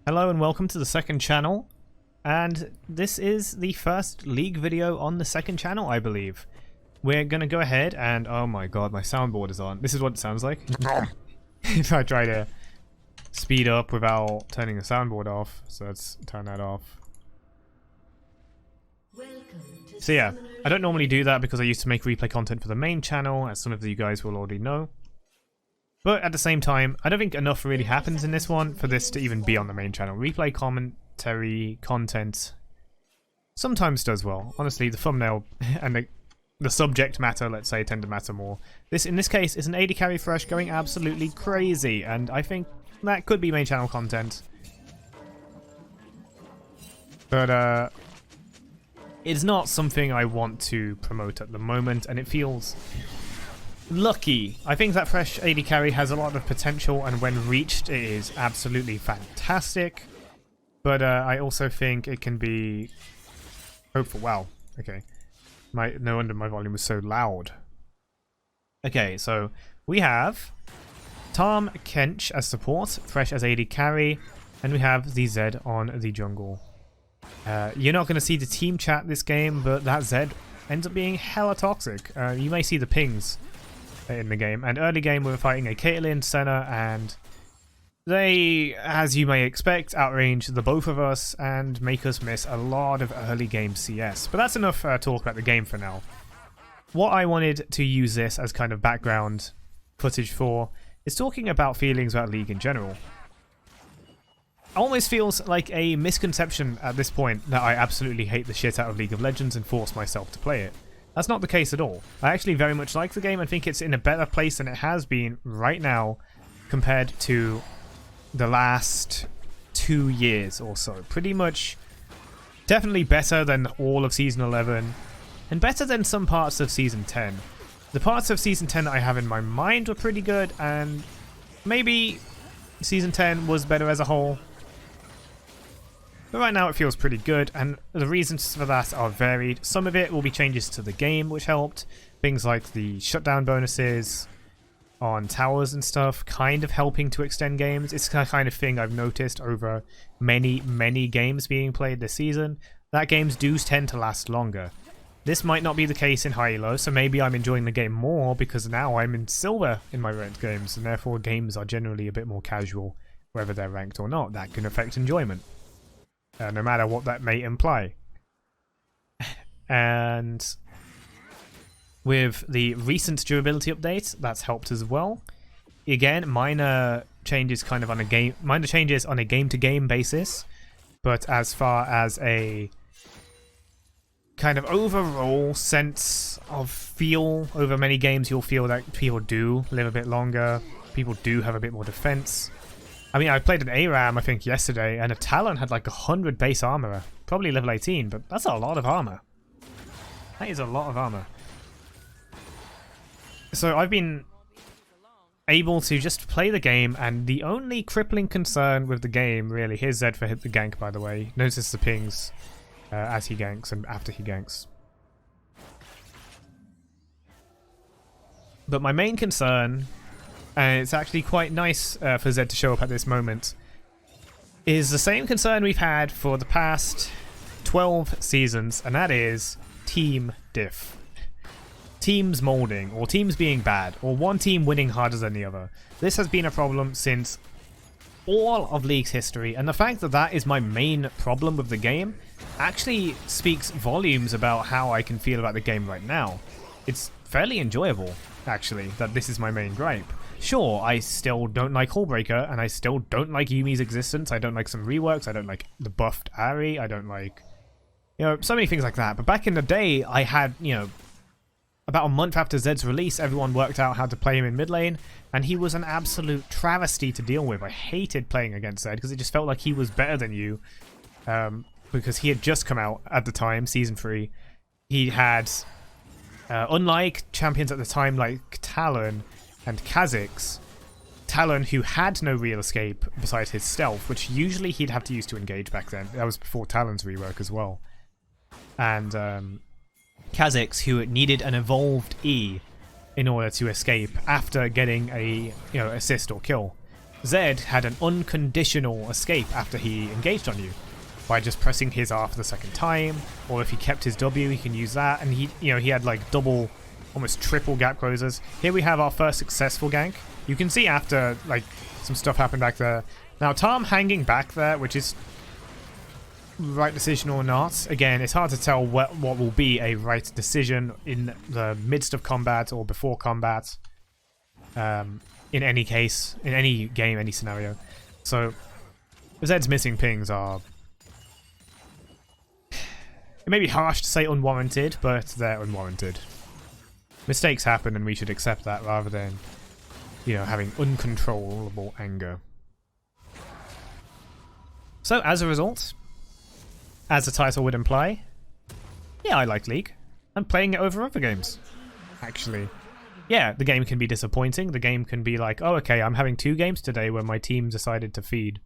Hello and welcome to the second channel, and this is the first League video on the second channel, I believe. We're gonna go ahead and, oh my god, my soundboard is on. This is what it sounds like if I try to speed up without turning the soundboard off, so let's turn that off. So yeah, I don't normally do that because I used to make replay content for the main channel, as some of you guys will already know. But at the same time, I don't think enough really happens in this one for this to even be on the main channel. Replay commentary content sometimes does well. Honestly, the thumbnail and the subject matter, let's say, tend to matter more. This, in this case, is an AD carry Thresh going absolutely crazy, and I think that could be main channel content. But it's not something I want to promote at the moment, and it feels lucky. I think that Thresh AD carry has a lot of potential, and when reached it is absolutely fantastic. But I also think it can be hopeful. Wow, okay. No wonder my volume was so loud. Okay, so we have Tahm as support, Thresh as AD carry, and we have the Zed on the jungle. You're not going to see the team chat this game, but that Zed ends up being hella toxic. You may see the pings in the game, and early game we were fighting a Caitlyn, Senna, and they, as you may expect, outrange the both of us and make us miss a lot of early game CS. But that's enough talk about the game for now. What I wanted to use this as kind of background footage for is talking about feelings about League in general. It almost feels like a misconception at this point that I absolutely hate the shit out of League of Legends and force myself to play it. That's not the case at all. I actually very much like the game and think it's in a better place than it has been right now compared to the last 2 years or so. Pretty much, definitely better than all of Season 11 and better than some parts of Season 10. The parts of Season 10 that I have in my mind were pretty good, and maybe Season 10 was better as a whole. But right now it feels pretty good, and the reasons for that are varied. Some of it will be changes to the game, which helped. Things like the shutdown bonuses on towers and stuff, kind of helping to extend games. It's the kind of thing I've noticed over many games being played this season, that games do tend to last longer. This might not be the case in high-elo, so maybe I'm enjoying the game more because now I'm in silver in my ranked games, and therefore games are generally a bit more casual, whether they're ranked or not. That can affect enjoyment. No matter what that may imply. And with the recent durability update, that's helped as well. Again, minor changes kind of on a game-to-game basis, but as far as a kind of overall sense of feel over many games, you'll feel that people do live a bit longer, people do have a bit more defense. I mean, I played an ARAM, I think, yesterday, and a Talon had like 100 base armor. Probably level 18, but that's a lot of armor. That is a lot of armor. So I've been able to just play the game, and the only crippling concern with the game, really, here's Zed for hit the gank, by the way. Notice the pings as he ganks and after he ganks. But my main concern, and it's actually quite nice for Zed to show up at this moment, is the same concern we've had for the past 12 seasons, and that is team diff. Teams molding, or teams being bad, or one team winning harder than the other. This has been a problem since all of League's history, and the fact that that is my main problem with the game actually speaks volumes about how I can feel about the game right now. It's fairly enjoyable, actually, that this is my main gripe. Sure, I still don't like Hullbreaker, and I still don't like Yumi's existence. I don't like some reworks. I don't like the buffed Ahri. I don't like, so many things like that. But back in the day, I had, about a month after Zed's release, everyone worked out how to play him in mid lane, and he was an absolute travesty to deal with. I hated playing against Zed because it just felt like he was better than you, because he had just come out at the time, Season 3. He had, unlike champions at the time like Talon and Kha'Zix, Talon, who had no real escape besides his stealth, which usually he'd have to use to engage back then. That was before Talon's rework as well. And Kha'Zix, who needed an evolved E in order to escape after getting a assist or kill. Zed had an unconditional escape after he engaged on you by just pressing his R for the second time, or if he kept his W, he can use that, and he had like double, almost triple gap closers. Here we have our first successful gank. You can see after like some stuff happened back there. Now Tahm hanging back there, which is right decision or not. Again, it's hard to tell what will be a right decision in the midst of combat or before combat. In any case, in any game, any scenario. So Zed's missing pings are, it may be harsh to say unwarranted, but they're unwarranted. Mistakes happen and we should accept that rather than, having uncontrollable anger. So as a result, as the title would imply, yeah, I like League. I'm playing it over other games, actually. Yeah, the game can be disappointing. The game can be like, oh, okay, I'm having 2 games today where my team decided to feed.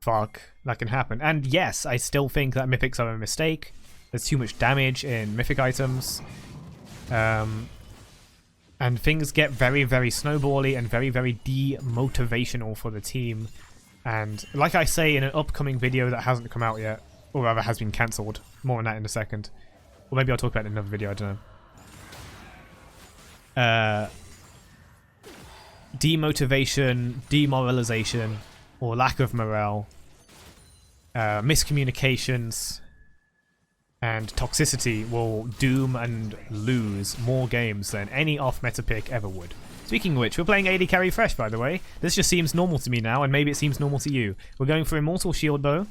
Fuck, that can happen. And yes, I still think that mythics are a mistake. There's too much damage in mythic items. And things get very, very snowbally and very, very demotivational for the team. And like I say in an upcoming video that hasn't come out yet, or rather has been cancelled. More on that in a second. Or maybe I'll talk about it in another video, I don't know. Demotivation, demoralization, or lack of morale, miscommunications, and toxicity will doom and lose more games than any off-meta pick ever would. Speaking of which, we're playing AD carry Thresh, by the way. This just seems normal to me now, and maybe it seems normal to you. We're going for Immortal Shieldbow,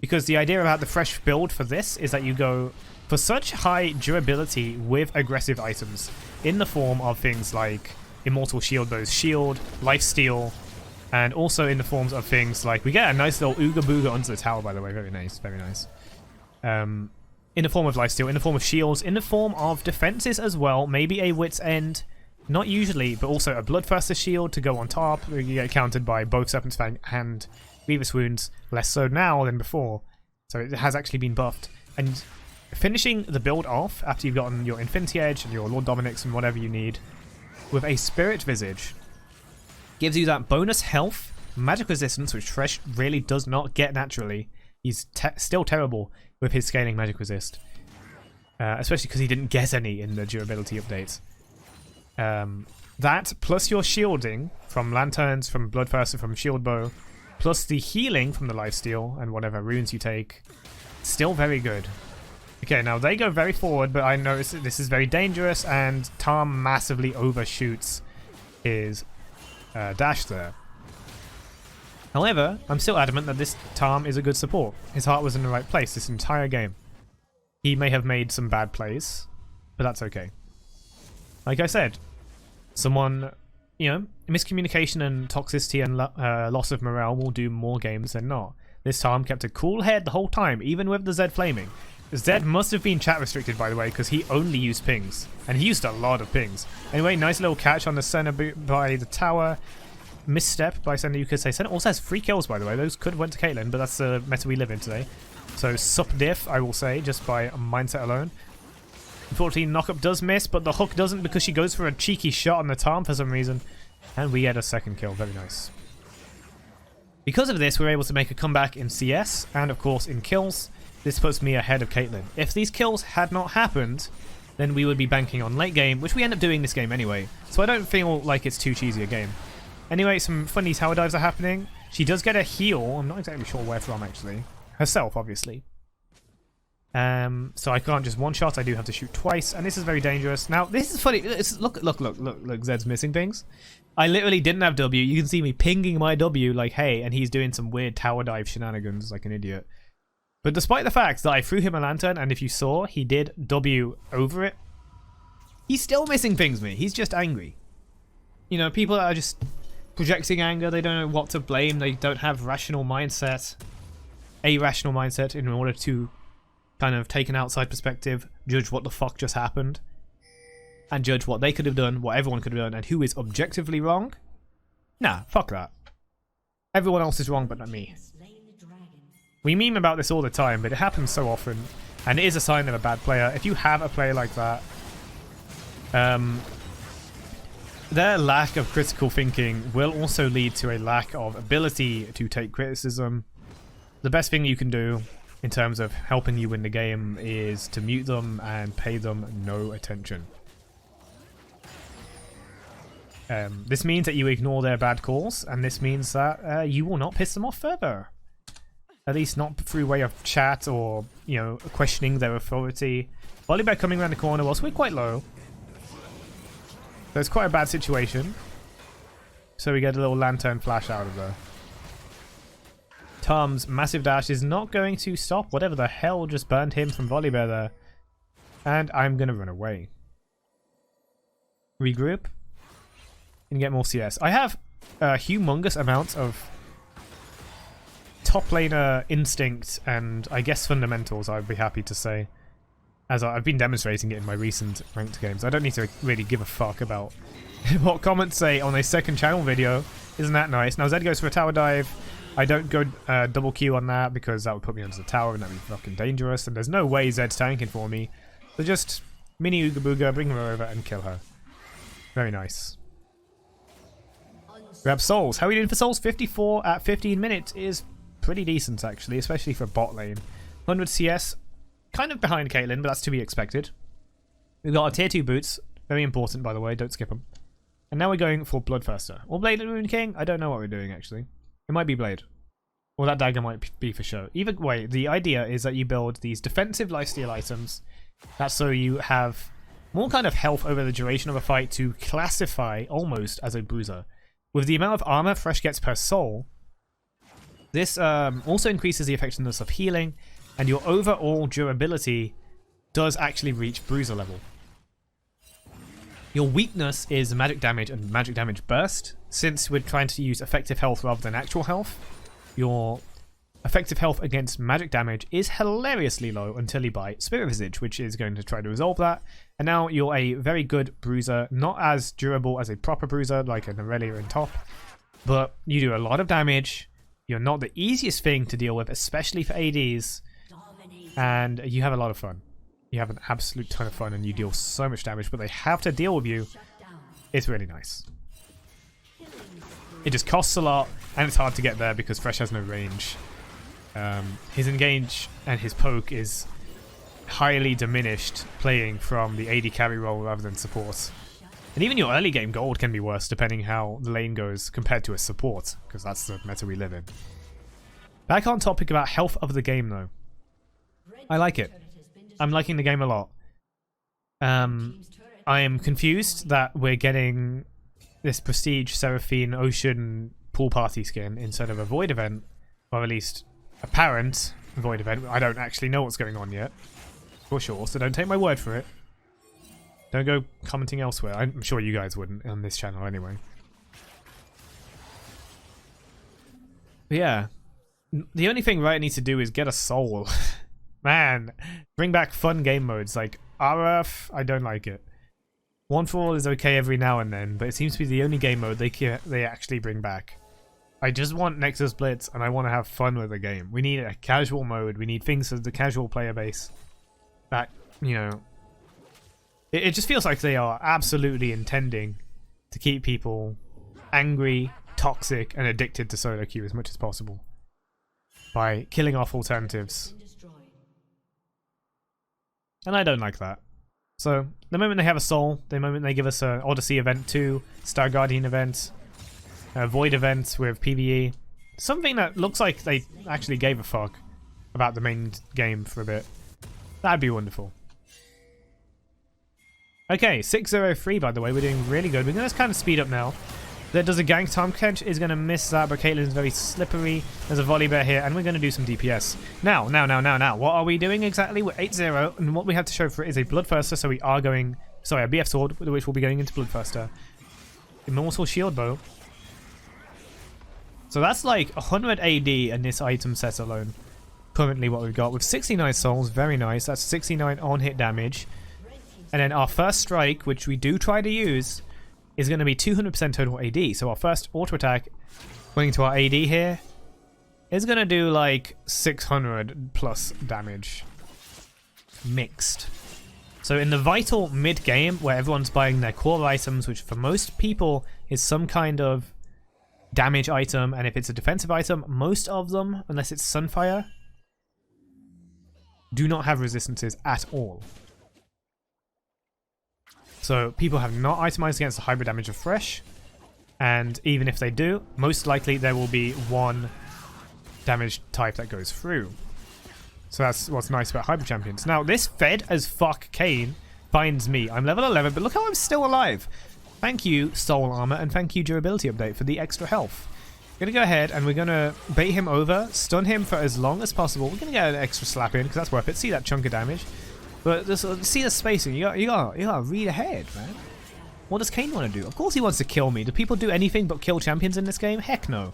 because the idea about the Thresh build for this is that you go for such high durability with aggressive items in the form of things like Immortal Shieldbow's shield, lifesteal, and also in the forms of things like, we get a nice little Ooga Booga onto the tower, by the way, very nice, very nice. In the form of lifesteal, in the form of shields, in the form of defenses as well, maybe a Wit's End, not usually, but also a Bloodthirster shield to go on top. You get countered by both Serpent's Fang and Grievous Wounds, less so now than before, so it has actually been buffed. And finishing the build off after you've gotten your Infinity Edge and your Lord Dominix and whatever you need with a Spirit Visage gives you that bonus health, magic resistance, which Thresh really does not get naturally. He's still terrible with his scaling magic resist, especially because he didn't get any in the durability updates. That plus your shielding from Lanterns, from Bloodthirster, from Shieldbow, plus the healing from the lifesteal and whatever runes you take, still very good. Okay, now they go very forward, but I notice that this is very dangerous, and Tahm massively overshoots his dash there. However, I'm still adamant that this Tahm is a good support. His heart was in the right place this entire game. He may have made some bad plays, but that's okay. Like I said, someone, miscommunication and toxicity and loss of morale will do more games than not. This Tahm kept a cool head the whole time, even with the Zed flaming. Zed must have been chat restricted, by the way, because he only used pings. And he used a lot of pings. Anyway, nice little catch on the center by the tower. Misstep by Senna, you could say. Senna also has 3 kills, by the way. Those could have went to Caitlyn, but that's the meta we live in today. So sup diff, I will say, just by mindset alone. Unfortunately, knockup does miss, but the hook doesn't because she goes for a cheeky shot on the Tahm for some reason. And we get a second kill. Very nice. Because of this, we're able to make a comeback in CS and, of course, in kills. This puts me ahead of Caitlyn. If these kills had not happened, then we would be banking on late game, which we end up doing this game anyway. So I don't feel like it's too cheesy a game. Anyway, some funny tower dives are happening. She does get a heal. I'm not exactly sure where from, actually. Herself, obviously. So I can't just one shot. I do have to shoot twice, and this is very dangerous. Now, this is funny. Look, Zed's missing things. I literally didn't have W. You can see me pinging my W like, hey, and he's doing some weird tower dive shenanigans like an idiot. But despite the fact that I threw him a lantern, and if you saw, he did W over it, he's still missing things, me. He's just angry. People that are just projecting anger, they don't know what to blame, they don't have rational mindset, a rational mindset in order to kind of take an outside perspective, judge what the fuck just happened, and judge what they could have done, what everyone could have done, and who is objectively wrong. Nah, fuck that. Everyone else is wrong but not me. We meme about this all the time, but it happens so often, and it is a sign of a bad player. If you have a player like that, their lack of critical thinking will also lead to a lack of ability to take criticism. The best thing you can do in terms of helping you win the game is to mute them and pay them no attention. This means that you ignore their bad calls, and this means that you will not piss them off further. At least not through way of chat or, you know, questioning their authority. Volibear coming around the corner whilst we're quite low. So it's quite a bad situation. So we get a little lantern flash out of there. Tahm's massive dash is not going to stop whatever the hell just burned him from Volibear there. And I'm going to run away. Regroup. And get more CS. I have humongous amounts of top laner instinct and I guess fundamentals, I'd be happy to say. As I've been demonstrating it in my recent ranked games. I don't need to really give a fuck about what comments say on a second channel video. Isn't that nice? Now Zed goes for a tower dive. I don't go double Q on that because that would put me under the tower and that'd be fucking dangerous. And there's no way Zed's tanking for me. So just mini Ooga Booga, bring her over and kill her. Very nice. Grab souls. How are we doing for souls? 54 at 15 minutes is pretty decent actually, especially for bot lane. 100 CS. Kind of behind Caitlyn, but that's to be expected. We've got our tier 2 boots. Very important, by the way. Don't skip them. And now we're going for Bloodthirster. Or Blade and Rune King? I don't know what we're doing, actually. It might be Blade. Or that dagger might be for show. Either way, the idea is that you build these defensive lifesteal items. That's so you have more kind of health over the duration of a fight to classify almost as a bruiser. With the amount of armor Thresh gets per soul, this also increases the effectiveness of healing, and your overall durability does actually reach bruiser level. Your weakness is magic damage and magic damage burst. Since we're trying to use effective health rather than actual health, your effective health against magic damage is hilariously low until you buy Spirit Visage, which is going to try to resolve that. And now you're a very good bruiser, not as durable as a proper bruiser like an Aurelia in top, but you do a lot of damage. You're not the easiest thing to deal with, especially for ADs. And you have a lot of fun. You have an absolute ton of fun and you deal so much damage, but they have to deal with you. It's really nice. It just costs a lot and it's hard to get there because Thresh has no range. His engage and his poke is highly diminished playing from the AD carry role rather than support. And even your early game gold can be worse depending how the lane goes compared to a support, because that's the meta we live in. Back on topic about health of the game though. I like it. I'm liking the game a lot. I am confused that we're getting this Prestige Seraphine Ocean pool party skin instead of a Void event, or at least apparent Void event. I don't actually know what's going on yet, for sure, so don't take my word for it. Don't go commenting elsewhere. I'm sure you guys wouldn't on this channel anyway. But yeah, the only thing Riot needs to do is get a soul. Man, bring back fun game modes like RF. I don't like it. One for All is okay every now and then, but it seems to be the only game mode they actually bring back. I just want Nexus Blitz and I want to have fun with the game. We need a casual mode. We need things for the casual player base. That, you know, it just feels like they are absolutely intending to keep people angry, toxic, and addicted to solo queue as much as possible by killing off alternatives. And I don't like that. So, the moment they have a soul, the moment they give us an Odyssey event 2, Star Guardian event, a Void event with PvE, something that looks like they actually gave a fuck about the main game for a bit, that'd be wonderful. Okay, 603 by the way, we're doing really good. We're going to kind of speed up now. There does a gank. Tahm is going to miss that, but Caitlyn's very slippery. There's a Volibear here, and we're going to do some DPS. Now. What are we doing exactly? We're 8-0, and what we have to show for it is a Bloodthirster, so we are going... Sorry, a BF Sword, which will be going into Bloodthirster. Immortal Shieldbow. So that's like 100 AD in this item set alone. Currently what we've got, with 69 souls, very nice. That's 69 on-hit damage. And then our first strike, which we do try to use, is going to be 200% total AD. So our first auto attack, going to our AD here, is going to do like 600 plus damage. Mixed. So in the vital mid-game, where everyone's buying their core items, which for most people is some kind of damage item, and if it's a defensive item, most of them, unless it's Sunfire, do not have resistances at all. So people have not itemized against the hybrid damage of Thresh, and even if they do, most likely there will be one damage type that goes through. So that's what's nice about hybrid champions. Now this fed as fuck Kayn finds me. I'm level 11, but look how I'm still alive. Thank you, Soul Armor, and thank you, Durability Update, for the extra health. We're going to go ahead and we're going to bait him over, stun him for as long as possible. We're going to get an extra slap in, because that's worth it. See that chunk of damage. But just see the spacing. You gotta read ahead, man. What does Kayn want to do? Of course he wants to kill me. Do people do anything but kill champions in this game? Heck no.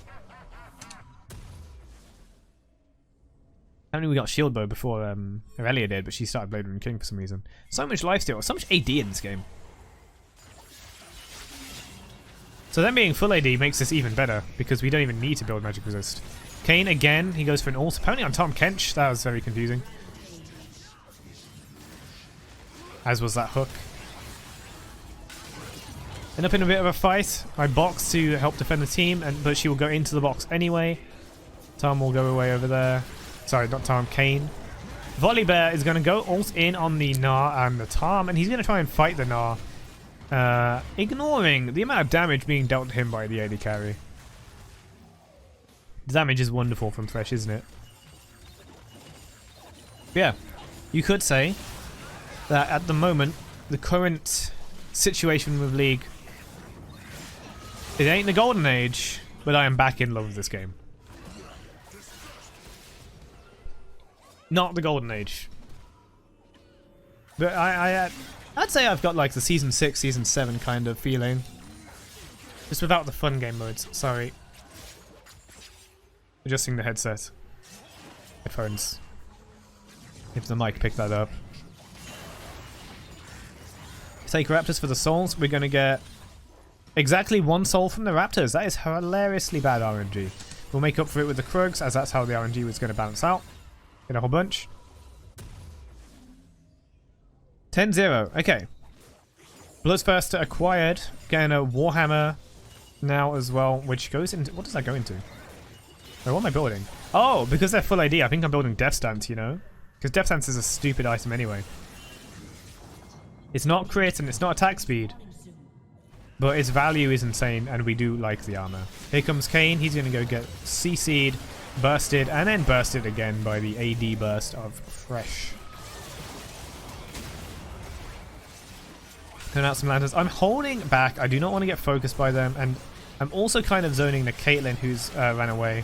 Apparently we got Shieldbow before Aurelia did, but she started Blade Rune King for some reason. So much lifesteal, so much AD in this game. So them being full AD makes this even better, because we don't even need to build magic resist. Kayn again, he goes for an ult, apparently on Tahm Kench. That was very confusing. As was that hook. End up in a bit of a fight. I box to help defend the team, but she will go into the box anyway. Tahm will go away over there. Sorry, not Tahm, Kayn. Volibear is going to go ult in on the Gnar and the Tahm, and he's going to try and fight the Gnar, ignoring the amount of damage being dealt to him by the AD carry. The damage is wonderful from Thresh, isn't it? But yeah, you could say that at the moment, the current situation with League, it ain't the golden age, but I am back in love with this game. Not the golden age. But I'd say I've got like the season 6, season 7 kind of feeling. Just without the fun game modes, sorry. Adjusting the headset. Headphones. If the mic picked that up. Take Raptors for the souls. We're going to get exactly 1 soul from the Raptors. That is hilariously bad RNG. We'll make up for it with the Krugs, as that's how the RNG was going to balance out. Get a whole bunch. 10-0. Okay. Bloodthirster acquired. Getting a Warhammer now as well, which goes into... What does that go into? Oh, what am I building? Oh, because they're full AD, I think I'm building Death Stance, you know? Because Death Stance is a stupid item anyway. It's not crit and it's not attack speed. But its value is insane, and we do like the armor. Here comes Kayn. He's going to go get CC'd, bursted, and then bursted again by the AD burst of Thresh. Turn out some lanterns. I'm holding back. I do not want to get focused by them, and I'm also kind of zoning the Caitlyn who's ran away.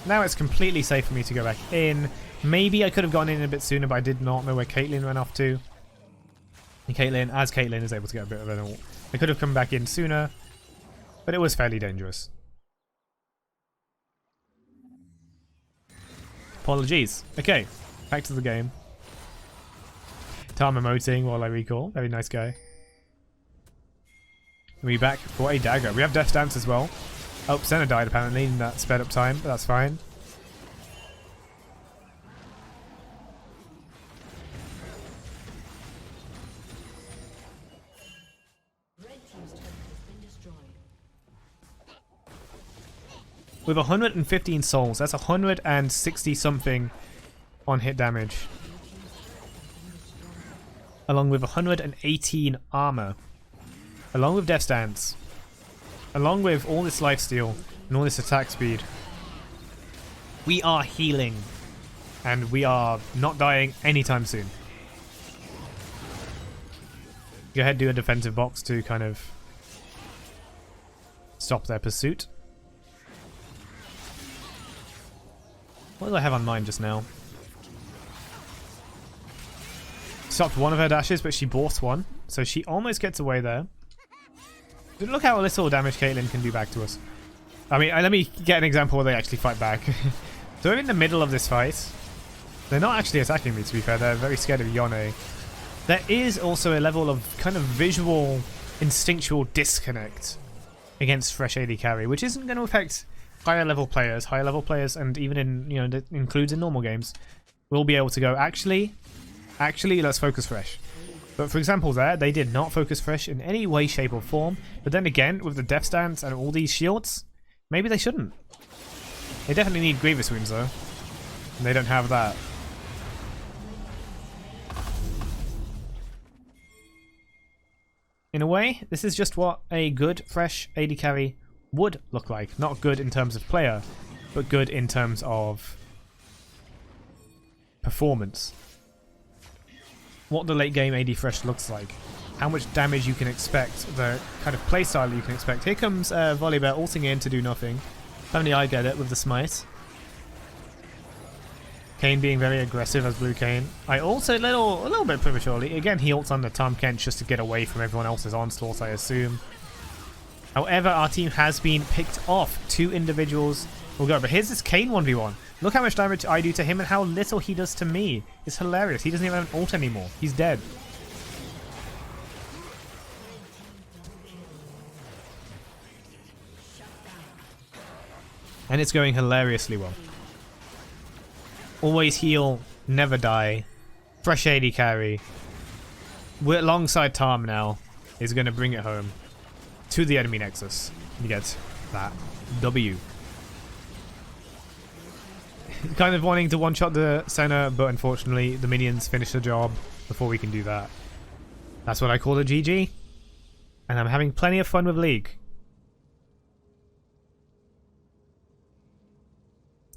Now it's completely safe for me to go back in. Maybe I could have gone in a bit sooner, but I did not know where Caitlyn ran off to. And Caitlyn is able to get a bit of an ult. I could have come back in sooner, but it was fairly dangerous. Apologies. Okay, back to the game. Tahm emoting while I recall. Very nice guy. We back for a dagger. We have Death Dance as well. Oh, Senna died apparently in that sped up time, but that's fine. With 115 souls, that's 160 something on hit damage. Along with 118 armor. Along with Death Stance. Along with all this lifesteal and all this attack speed. We are healing. And we are not dying anytime soon. Go ahead, do a defensive box to kind of stop their pursuit. What did I have on mine just now? Stopped one of her dashes, but she bought one. So she almost gets away there. But look how little damage Caitlyn can do back to us. I mean, let me get an example where they actually fight back. So we're in the middle of this fight. They're not actually attacking me, to be fair. They're very scared of Yone. There is also a level of kind of visual, instinctual disconnect against Thresh AD carry, which isn't going to affect higher level players, and even in, you know, that includes in normal games, will be able to go, actually, let's focus Thresh. But for example there, they did not focus Thresh in any way, shape or form. But then again, with the death stance and all these shields, maybe they shouldn't. They definitely need Grievous wounds though. And they don't have that. In a way, this is just what a good Thresh AD carry would look like. Not good in terms of player, but good in terms of performance. What the late game AD Thresh looks like. How much damage you can expect, the kind of playstyle you can expect. Here comes Volibear ulting in to do nothing. If only I get it with the smite. Kayn being very aggressive as Blue Kayn. I also a little bit prematurely. Again, he ults on the Tahm just to get away from everyone else's onslaught, I assume. However, our team has been picked off. 2 individuals will go. But here's this Kayn 1v1. Look how much damage I do to him and how little he does to me. It's hilarious. He doesn't even have an ult anymore. He's dead. And it's going hilariously well. Always heal, never die. Fresh AD carry. We're alongside Tahm now. Is going to bring it home to the enemy nexus. You get that W. Kind of wanting to one-shot the center, but unfortunately the minions finish the job before we can do that. That's what I call a GG. And I'm having plenty of fun with League.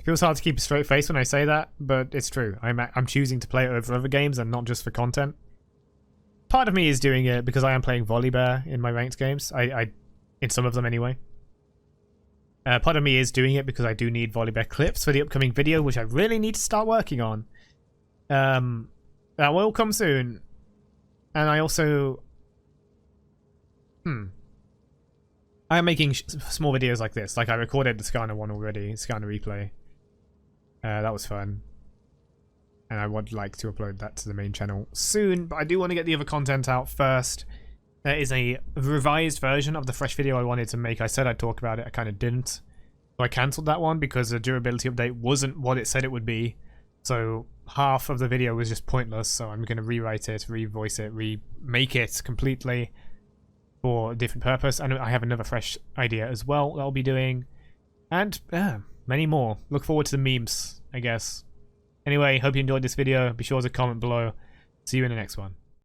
Feels hard to keep a straight face when I say that, but it's true. I'm choosing to play it over other games and not just for content. Part of me is doing it because I am playing Volibear in my ranked games. In some of them anyway. Part of me is doing it because I do need Volibear clips for the upcoming video, which I really need to start working on. That will come soon. And I also... I am making small videos like this. Like I recorded the Skarner one already, Skarner replay. That was fun. And I would like to upload that to the main channel soon, but I do want to get the other content out first. There is a revised version of the Thresh video I wanted to make. I said I'd talk about it, I kind of didn't. So I cancelled that one because the durability update wasn't what it said it would be. So half of the video was just pointless, so I'm going to rewrite it, revoice it, remake it completely for a different purpose. And I have another Thresh idea as well that I'll be doing. And many more. Look forward to the memes, I guess. Anyway, hope you enjoyed this video. Be sure to comment below. See you in the next one.